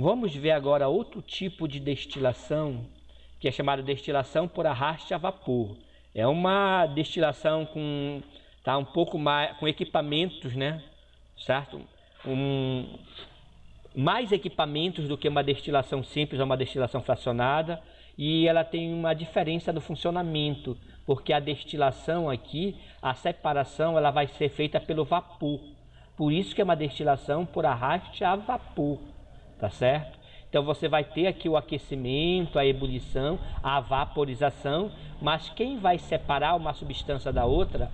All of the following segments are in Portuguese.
Vamos ver agora outro tipo de destilação, que é chamada destilação por arraste a vapor. É uma destilação com um pouco mais com equipamentos, né? Certo? Mais equipamentos do que uma destilação simples ou uma destilação fracionada, e ela tem uma diferença no funcionamento, porque a destilação aqui, a separação, ela vai ser feita pelo vapor. Por isso que é uma destilação por arraste a vapor, tá certo? Então você vai ter aqui o aquecimento, a ebulição, a vaporização, mas quem vai separar uma substância da outra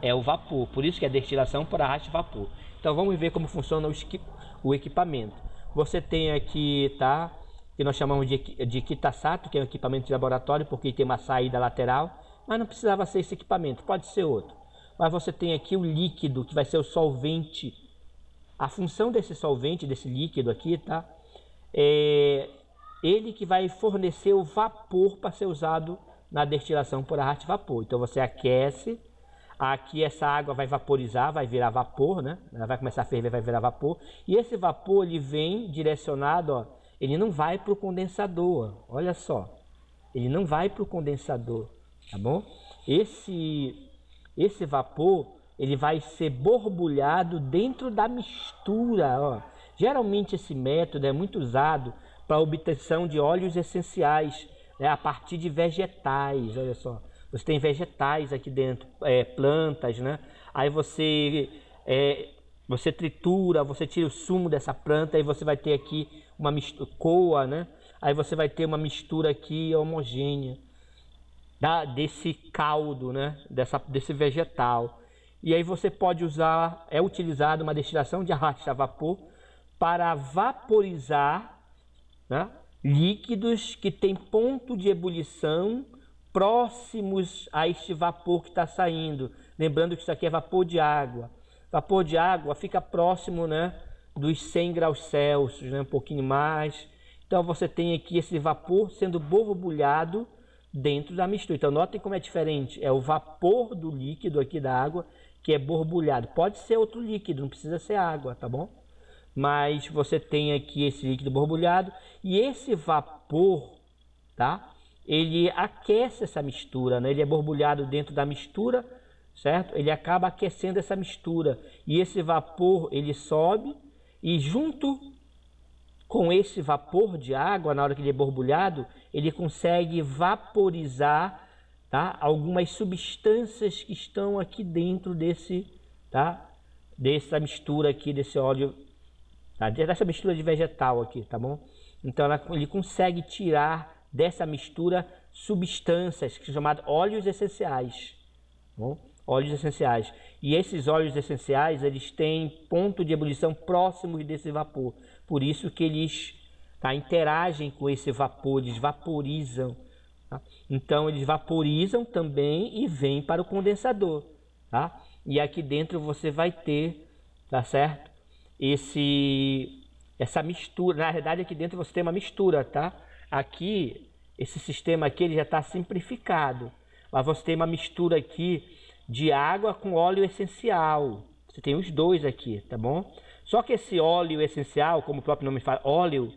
é o vapor. Por isso que é destilação por arraste a vapor. Então vamos ver como funciona o equipamento. Você tem aqui, tá, que nós chamamos de Kitasato, que é um equipamento de laboratório, porque tem uma saída lateral, mas não precisava ser esse equipamento, pode ser outro. Mas você tem aqui o líquido, que vai ser o solvente. A função desse solvente, desse líquido aqui, tá, é ele que vai fornecer o vapor para ser usado na destilação por arraste a vapor. Então você aquece, aqui essa água vai vaporizar, vai virar vapor, né? Ela vai começar a ferver, vai virar vapor. E esse vapor, ele vem direcionado, ó, ele não vai para o condensador, olha só. Ele não vai para o condensador, tá bom? Esse vapor, ele vai ser borbulhado dentro da mistura, ó. Geralmente esse método é muito usado para a obtenção de óleos essenciais, né, a partir de vegetais, olha só. Você tem vegetais aqui dentro, plantas, né? Aí você tritura, você tira o sumo dessa planta, aí você vai ter aqui uma mistura, coa, né? Aí você vai ter uma mistura aqui homogênea desse caldo, né? Desse vegetal. E aí você pode usar, é utilizado uma destilação de arraste a vapor para vaporizar, né, líquidos que têm ponto de ebulição próximos a este vapor que está saindo. Lembrando que isso aqui é vapor de água. Vapor de água fica próximo, né, dos 100 graus Celsius, né, um pouquinho mais. Então você tem aqui esse vapor sendo borbulhado dentro da mistura. Então notem como é diferente. É o vapor do líquido aqui da água que é borbulhado. Pode ser outro líquido, não precisa ser água, tá bom? Mas você tem aqui esse líquido borbulhado e esse vapor, tá? Ele aquece essa mistura, né? Ele é borbulhado dentro da mistura, certo? Ele acaba aquecendo essa mistura e esse vapor ele sobe e junto com esse vapor de água, na hora que ele é borbulhado, ele consegue vaporizar, tá, algumas substâncias que estão aqui dentro desse, tá, dessa mistura aqui, desse óleo, tá, dessa mistura de vegetal aqui, tá bom? Então ele consegue tirar dessa mistura substâncias que são chamadas óleos essenciais, tá bom? Óleos essenciais. E esses óleos essenciais, eles têm ponto de ebulição próximos desse vapor. Por isso que eles, tá, interagem com esse vapor, eles vaporizam. Tá? Então eles vaporizam também e vêm para o condensador. Tá? E aqui dentro você vai ter, tá certo? Essa mistura. Na verdade aqui dentro você tem uma mistura, tá? Aqui, esse sistema aqui ele já está simplificado. Mas você tem uma mistura aqui de água com óleo essencial. Você tem os dois aqui, tá bom? Só que esse óleo essencial, como o próprio nome fala, óleo,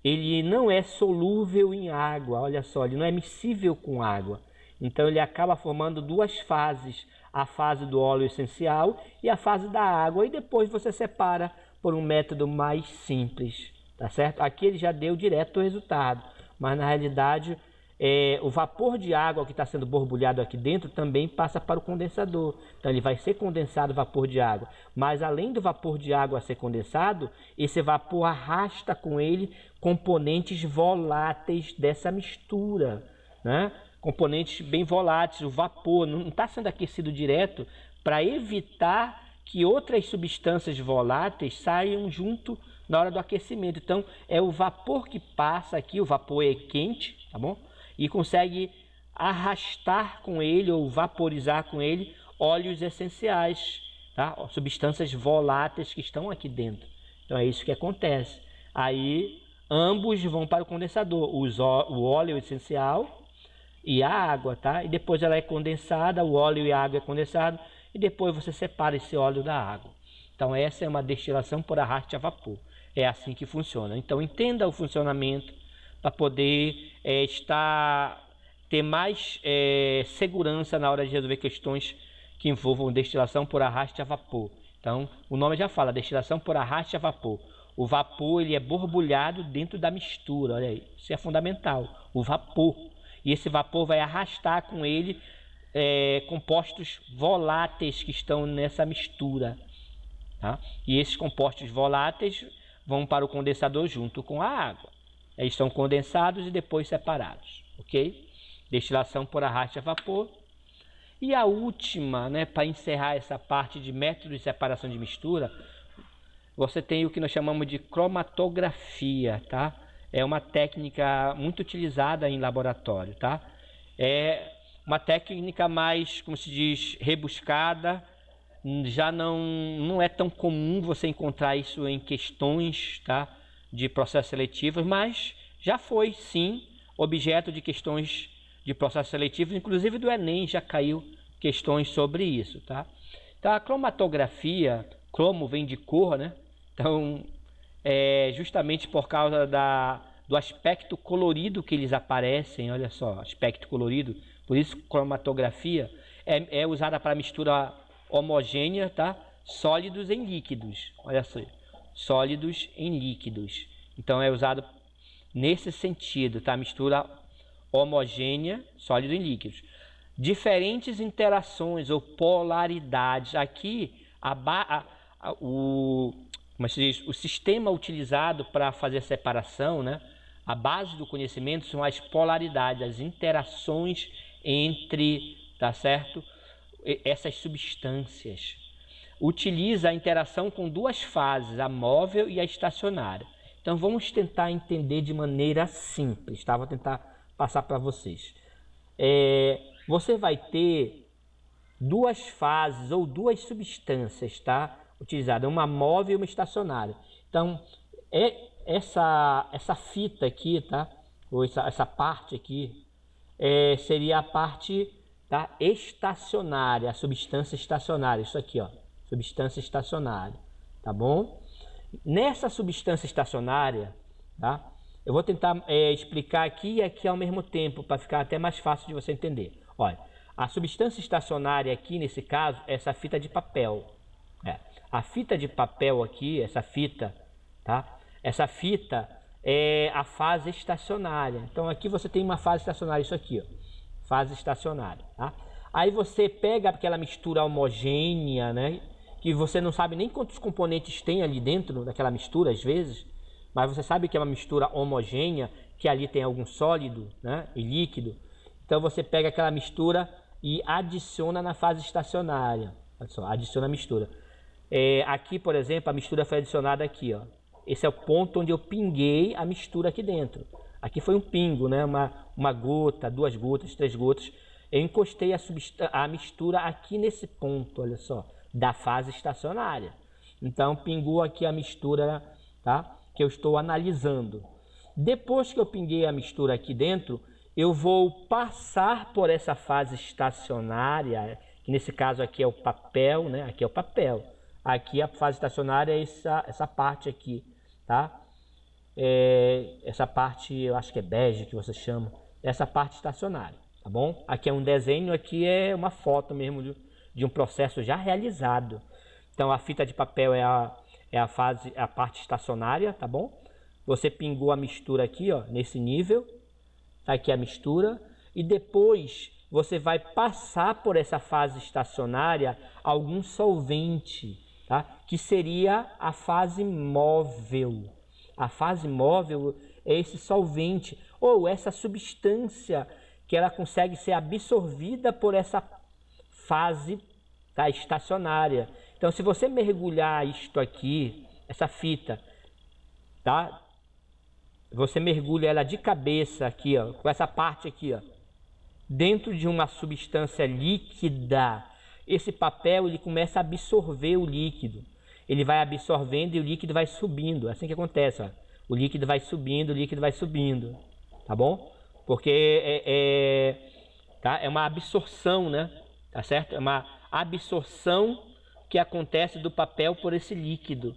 ele não é solúvel em água, olha só, ele não é miscível com água. Então ele acaba formando duas fases, a fase do óleo essencial e a fase da água. E depois você separa por um método mais simples, tá certo? Aqui ele já deu direto o resultado, mas na realidade o vapor de água que está sendo borbulhado aqui dentro também passa para o condensador. Então ele vai ser condensado o vapor de água. Mas além do vapor de água ser condensado, esse vapor arrasta com ele componentes voláteis dessa mistura, né? Componentes bem voláteis, o vapor não está sendo aquecido direto para evitar que outras substâncias voláteis saiam junto na hora do aquecimento. Então é o vapor que passa aqui, o vapor é quente, tá bom? E consegue arrastar com ele ou vaporizar com ele óleos essenciais, tá? Substâncias voláteis que estão aqui dentro. Então é isso que acontece. Aí ambos vão para o condensador, o óleo essencial e a água, tá? E depois ela é condensada, o óleo e a água é condensado e depois você separa esse óleo da água. Então essa é uma destilação por arraste a vapor. É assim que funciona. Então entenda o funcionamento para poder ter mais segurança na hora de resolver questões que envolvam destilação por arraste a vapor. Então o nome já fala, destilação por arraste a vapor. O vapor ele é borbulhado dentro da mistura, olha aí, isso é fundamental, o vapor. E esse vapor vai arrastar com ele compostos voláteis que estão nessa mistura. Tá? E esses compostos voláteis vão para o condensador junto com a água. Eles são condensados e depois separados, ok? Destilação por arraste a vapor. E a última, né, para encerrar essa parte de método de separação de mistura, você tem o que nós chamamos de cromatografia, tá? É uma técnica muito utilizada em laboratório, tá? É uma técnica mais, como se diz, rebuscada. Já não é tão comum você encontrar isso em questões, tá, de processos seletivos, mas já foi sim objeto de questões de processos seletivos, inclusive do Enem já caiu questões sobre isso, tá? Então a cromatografia, cromo vem de cor, né? Então justamente por causa do aspecto colorido que eles aparecem, olha só, aspecto colorido, por isso cromatografia é usada para mistura homogênea, tá? Sólidos em líquidos, olha só, sólidos em líquidos. Então é usado nesse sentido, tá? Mistura homogênea, sólido em líquidos. Diferentes interações ou polaridades. Aqui como se diz, o sistema utilizado para fazer a separação, né? A base do conhecimento são as polaridades, as interações entre, tá certo? Essas substâncias. Utiliza a interação com duas fases, a móvel e a estacionária. Então vamos tentar entender de maneira simples, tá? Vou tentar passar para vocês. Você vai ter duas fases ou duas substâncias, tá? Utilizada, uma móvel e uma estacionária. Então essa fita aqui, tá? Ou essa parte aqui seria a parte estacionária, a substância estacionária, isso aqui, ó, substância estacionária, tá bom? Nessa substância estacionária, tá? Eu vou tentar explicar aqui e aqui ao mesmo tempo, para ficar até mais fácil de você entender. Olha, a substância estacionária aqui, nesse caso, é essa fita de papel. A fita de papel aqui, essa fita, tá? Essa fita é a fase estacionária. Então aqui você tem uma fase estacionária, isso aqui, ó. Fase estacionária, tá? Aí você pega aquela mistura homogênea, né? Que você não sabe nem quantos componentes tem ali dentro daquela mistura, às vezes, mas você sabe que é uma mistura homogênea, que ali tem algum sólido, né? E líquido. Então você pega aquela mistura e adiciona na fase estacionária. Olha só, adiciona a mistura. Aqui, por exemplo, a mistura foi adicionada aqui, ó. Esse é o ponto onde eu pinguei a mistura aqui dentro. Aqui foi um pingo, né? Uma gota, 2 gotas, 3 gotas. Eu encostei a mistura aqui nesse ponto, olha só, da fase estacionária. Então, pingou aqui a mistura, tá? Que eu estou analisando. Depois que eu pinguei a mistura aqui dentro, eu vou passar por essa fase estacionária, que nesse caso aqui é o papel, né? Aqui é o papel. Aqui a fase estacionária é essa parte aqui, tá? Essa parte, eu acho que é bege que você chama, essa parte estacionária, tá bom? Aqui é um desenho, aqui é uma foto mesmo de um processo já realizado. Então a fita de papel é a parte estacionária, tá bom? Você pingou a mistura aqui, ó, nesse nível, tá aqui a mistura, e depois você vai passar por essa fase estacionária algum solvente, tá? Que seria a fase móvel. A fase móvel é esse solvente ou essa substância que ela consegue ser absorvida por essa fase, tá, estacionária. Então, se você mergulhar isto aqui, essa fita, tá? Você mergulha ela de cabeça aqui, ó, com essa parte aqui, ó, dentro de uma substância líquida. Esse papel ele começa a absorver o líquido. Ele vai absorvendo e o líquido vai subindo. É assim que acontece, ó. O líquido vai subindo, o líquido vai subindo. Tá bom? Porque é uma absorção, né? Tá certo? É uma absorção que acontece do papel por esse líquido.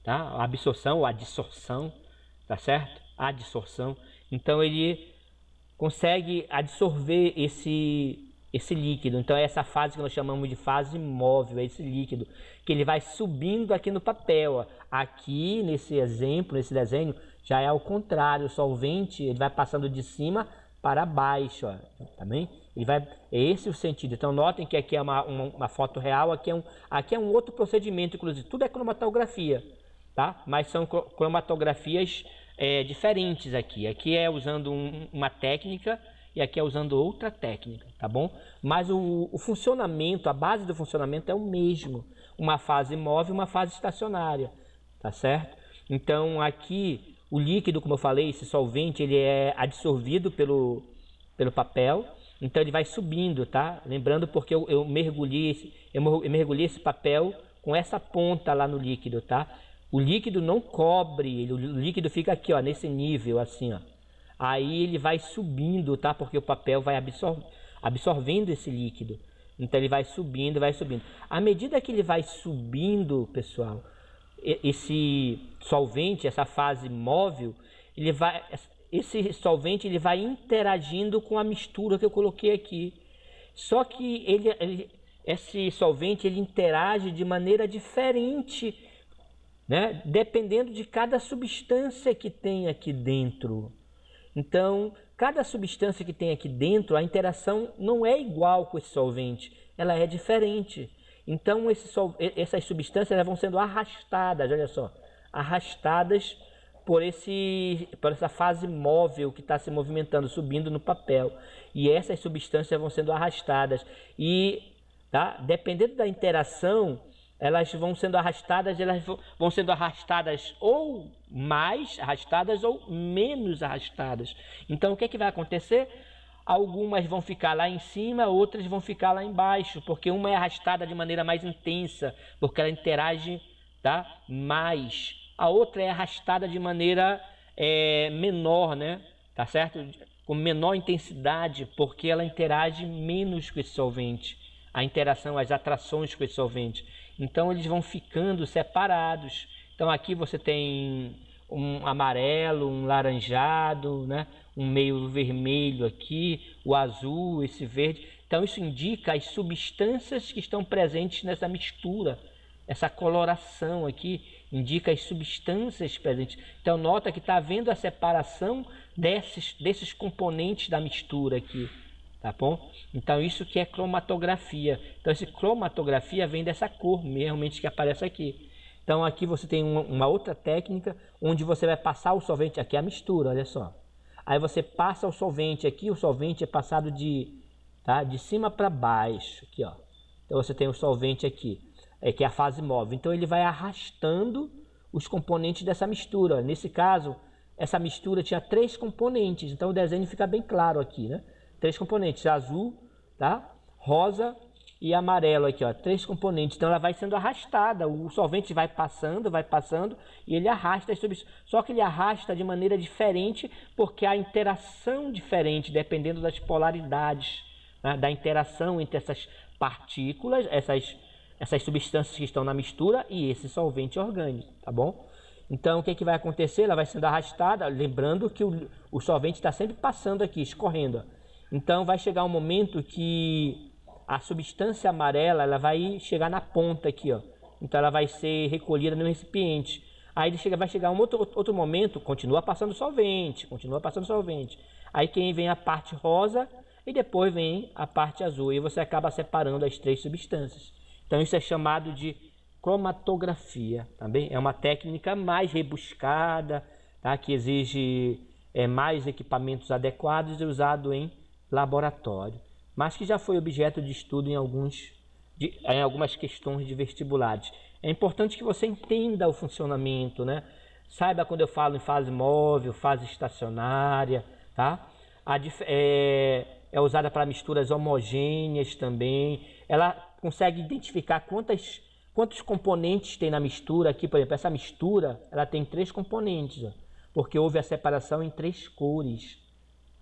tá? A absorção ou a dissorção, tá certo? A dissorção. Então ele consegue absorver esse líquido. Então é essa fase que nós chamamos de fase móvel, é esse líquido, que ele vai subindo aqui no papel. Ó. Aqui, nesse exemplo, nesse desenho, já é ao contrário, o solvente ele vai passando de cima para baixo, ó, tá bem? É esse o sentido. Então notem que aqui é uma foto real, aqui é um outro procedimento, inclusive, tudo é cromatografia, tá? Mas são cromatografias diferentes aqui. Aqui é usando uma técnica e aqui é usando outra técnica, tá bom? Mas o funcionamento, a base do funcionamento é o mesmo. Uma fase móvel e uma fase estacionária, tá certo? Então aqui o líquido, como eu falei, esse solvente, ele é absorvido pelo papel, então ele vai subindo, tá? Lembrando porque eu mergulhei esse papel com essa ponta lá no líquido, tá? O líquido não cobre, o líquido fica aqui, ó, nesse nível, assim, ó. Aí ele vai subindo, tá? Porque o papel vai absorvendo esse líquido. Então ele vai subindo, vai subindo. À medida que ele vai subindo, pessoal, esse solvente, essa fase móvel, esse solvente ele vai interagindo com a mistura que eu coloquei aqui. Só que esse solvente ele interage de maneira diferente, né? Dependendo de cada substância que tem aqui dentro. Então, cada substância que tem aqui dentro, a interação não é igual com esse solvente, ela é diferente. Então, essas substâncias vão sendo arrastadas, olha só, arrastadas por essa fase móvel que está se movimentando, subindo no papel. E essas substâncias vão sendo arrastadas. E, tá? Dependendo da interação, elas vão sendo arrastadas ou mais arrastadas ou menos arrastadas. Então o que é que vai acontecer? Algumas vão ficar lá em cima, outras vão ficar lá embaixo, porque uma é arrastada de maneira mais intensa, porque ela interage, tá, mais. A outra é arrastada de maneira menor, né? Tá certo? Com menor intensidade, porque ela interage menos com esse solvente. A interação, as atrações com esse solvente. Então eles vão ficando separados. Então aqui você tem um amarelo, um laranjado, né? Um meio vermelho aqui, o azul, esse verde. Então isso indica as substâncias que estão presentes nessa mistura. Essa coloração aqui indica as substâncias presentes. Então nota que está havendo a separação desses componentes da mistura aqui. Tá bom? Então isso que é cromatografia. Então essa cromatografia vem dessa cor realmente que aparece aqui. Então aqui você tem uma outra técnica onde você vai passar o solvente, aqui é a mistura, olha só. Aí você passa o solvente aqui, o solvente é passado de cima para baixo, aqui ó. Então você tem o solvente aqui, que é a fase móvel. Então ele vai arrastando os componentes dessa mistura. Nesse caso, essa mistura tinha 3 componentes, então o desenho fica bem claro aqui, né? 3 componentes, azul, tá? Rosa e amarelo aqui, ó, 3 componentes. Então ela vai sendo arrastada, o solvente vai passando e ele arrasta as substâncias. Só que ele arrasta de maneira diferente porque há interação diferente, dependendo das polaridades, né? Da interação entre essas partículas, essas substâncias que estão na mistura e esse solvente orgânico, tá bom? Então o que vai acontecer? Ela vai sendo arrastada, lembrando que o solvente está sempre passando aqui, escorrendo, ó. Então vai chegar um momento que a substância amarela ela vai chegar na ponta aqui, ó. Então ela vai ser recolhida no recipiente. Aí vai chegar um outro momento, continua passando solvente. Aí vem a parte rosa e depois vem a parte azul. E você acaba separando as 3 substâncias. Então isso é chamado de cromatografia, tá bem? É uma técnica mais rebuscada, tá? Que exige mais equipamentos adequados e usado em laboratório, mas que já foi objeto de estudo em algumas questões de vestibulares. É importante que você entenda o funcionamento, né? Saiba quando eu falo em fase móvel, fase estacionária, tá? É usada para misturas homogêneas também. Ela consegue identificar quantos componentes tem na mistura. Aqui, por exemplo, essa mistura ela tem 3 componentes, ó, porque houve a separação em 3 cores,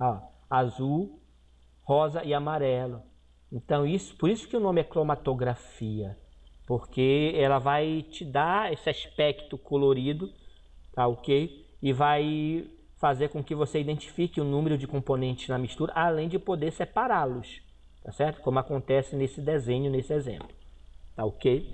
ó, azul, rosa e amarelo. Então por isso que o nome é cromatografia, porque ela vai te dar esse aspecto colorido, tá ok? E vai fazer com que você identifique o número de componentes na mistura, além de poder separá-los, tá certo? Como acontece nesse desenho, nesse exemplo, tá ok?